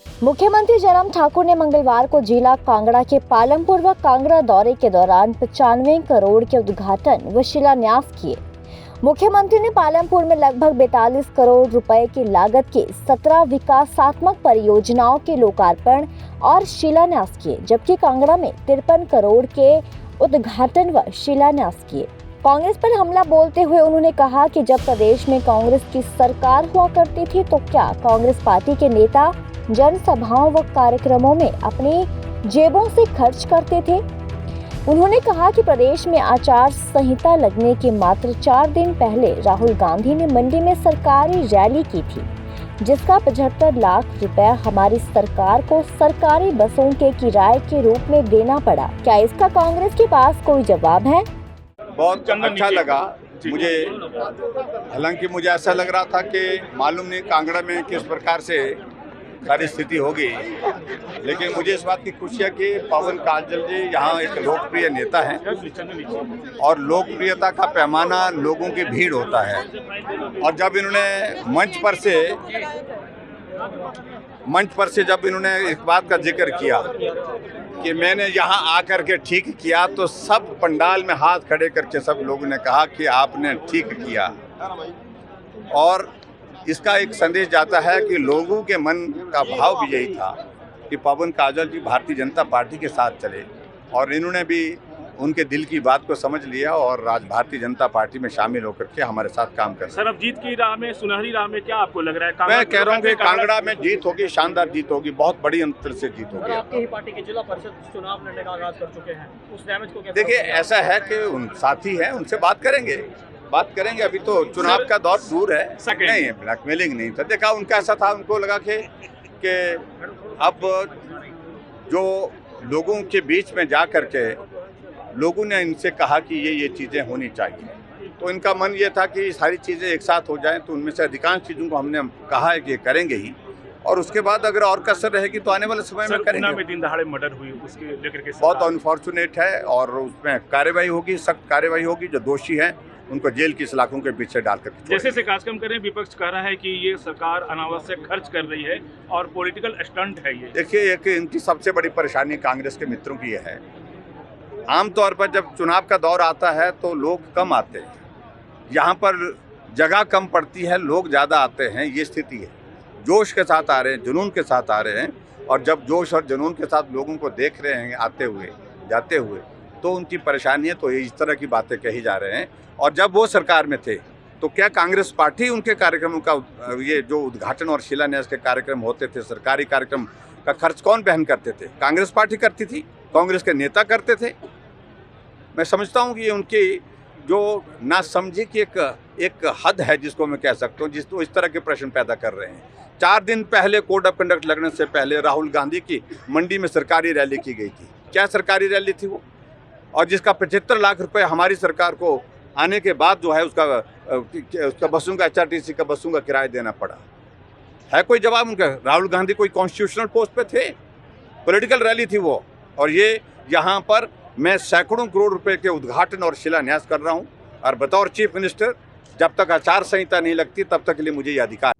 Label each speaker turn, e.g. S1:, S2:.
S1: मुख्यमंत्री जयराम ठाकुर ने मंगलवार को जिला कांगड़ा के पालमपुर व कांगड़ा दौरे के दौरान 95 करोड़ के उद्घाटन व शिलान्यास किए। मुख्यमंत्री ने पालमपुर में लगभग 42 करोड़ रुपए की लागत के 17 विकासात्मक परियोजनाओं के लोकार्पण और शिलान्यास किए, जबकि कांगड़ा में 53 करोड़ के उद्घाटन व शिलान्यास किए। कांग्रेस पर हमला बोलते हुए उन्होंने कहा कि जब प्रदेश में कांग्रेस की सरकार हुआ करती थी तो क्या कांग्रेस पार्टी के नेता जनसभाओं व कार्यक्रमों में अपनी जेबों से खर्च करते थे। उन्होंने कहा कि प्रदेश में आचार संहिता लगने के मात्र 4 दिन पहले राहुल गांधी ने मंडी में सरकारी रैली की थी, जिसका 75 लाख रुपया हमारी सरकार को सरकारी बसों के किराए के रूप में देना पड़ा। क्या इसका कांग्रेस के पास कोई जवाब है?
S2: बहुत अच्छा लगा मुझे। हालांकि मुझे ऐसा लग रहा था कि मालूम नहीं कांगड़ा में किस प्रकार से सारी स्थिति होगी, लेकिन मुझे इस बात की खुशी है कि पवन काजल जी यहाँ एक लोकप्रिय नेता हैं और लोकप्रियता का पैमाना लोगों की भीड़ होता है। और जब इन्होंने मंच पर से जब इन्होंने इस बात का जिक्र किया कि मैंने यहाँ आकर के ठीक किया, तो सब पंडाल में हाथ खड़े करके सब लोगों ने कहा कि आपने ठीक किया। और इसका एक संदेश जाता है कि लोगों के मन का भाव भी यही था कि पवन काजल जी भारतीय जनता पार्टी के साथ चले, और इन्होंने भी उनके दिल की बात को समझ लिया और आज भारतीय जनता पार्टी में शामिल होकर के हमारे साथ काम कर रहे हैं।
S3: सर, अब जीत की राह में, सुनहरी राह में क्या आपको लग रहा है?
S2: मैं कह रहा हूँ कि कांगड़ा में जीत होगी, शानदार जीत होगी, बहुत बड़ी अंतर से जीत होगी।
S3: आपकी ही पार्टी के जिला परिषद चुनाव लड़ने का आगाज कर चुके हैं, उस डैमेज को कैसे?
S2: देखिए, ऐसा है कि उन साथी हैं, उनसे बात करेंगे। अभी तो चुनाव का दौर दूर है। नहीं, ब्लैकमेलिंग नहीं था। देखा उनका ऐसा था, उनको लगा कि अब जो लोगों के बीच में जा करके लोगों ने इनसे कहा कि ये चीज़ें होनी चाहिए, तो इनका मन ये था कि सारी चीज़ें एक साथ हो जाएं। तो उनमें से अधिकांश चीज़ों को हमने कहा है कि ये करेंगे ही, और उसके बाद अगर और कसर रहेगी तो आने वाले समय में करेंगे।
S3: में दिन दहाड़े मर्डर हुई, उसके लेकर के
S2: बहुत अनफॉर्चुनेट है, और उसमें कार्रवाई होगी, सख्त कार्रवाई होगी। जो दोषी हैं उनको जेल की सलाखों के पीछे डालकर
S3: जैसे से कार्यक्रम करें। विपक्ष कह रहा है कि ये सरकार अनावश्यक खर्च कर रही है और पॉलिटिकल स्टंट है ये।
S2: देखिए, एक इनकी सबसे बड़ी परेशानी कांग्रेस के मित्रों की है, आमतौर पर जब चुनाव का दौर आता है तो लोग कम आते हैं, यहाँ पर जगह कम पड़ती है, लोग ज़्यादा आते हैं। ये स्थिति है, जोश के साथ आ रहे हैं, जुनून के साथ आ रहे हैं, और जब जोश और जुनून के साथ लोगों को देख रहे हैं आते हुए जाते हुए, तो उनकी परेशानी है, तो इस तरह की बातें कही जा रहे हैं। और जब वो सरकार में थे तो क्या कांग्रेस पार्टी उनके कार्यक्रमों का, ये जो उद्घाटन और शिलान्यास के कार्यक्रम होते थे, सरकारी कार्यक्रम का खर्च कौन वहन करते थे? कांग्रेस पार्टी करती थी, कांग्रेस के नेता करते थे। मैं समझता हूँ कि उनकी जो नासमझी की एक हद है, जिसको मैं कह सकता हूँ, जिसको इस तरह के प्रश्न पैदा कर रहे हैं। 4 दिन पहले कोड ऑफ कंडक्ट लगने से पहले राहुल गांधी की मंडी में सरकारी रैली की गई थी। क्या सरकारी रैली थी वो? और जिसका 75 लाख रुपए हमारी सरकार को आने के बाद जो है उसका बसों का, HRTC का बसों का किराया देना पड़ा। है कोई जवाब उनका? राहुल गांधी कोई कॉन्स्टिट्यूशनल पोस्ट पे थे? पॉलिटिकल रैली थी वो। और ये यहाँ पर मैं सैकड़ों करोड़ रुपए के उद्घाटन और शिलान्यास कर रहा हूँ, और बतौर चीफ मिनिस्टर जब तक आचार संहिता नहीं लगती तब तक के लिए मुझे ये अधिकार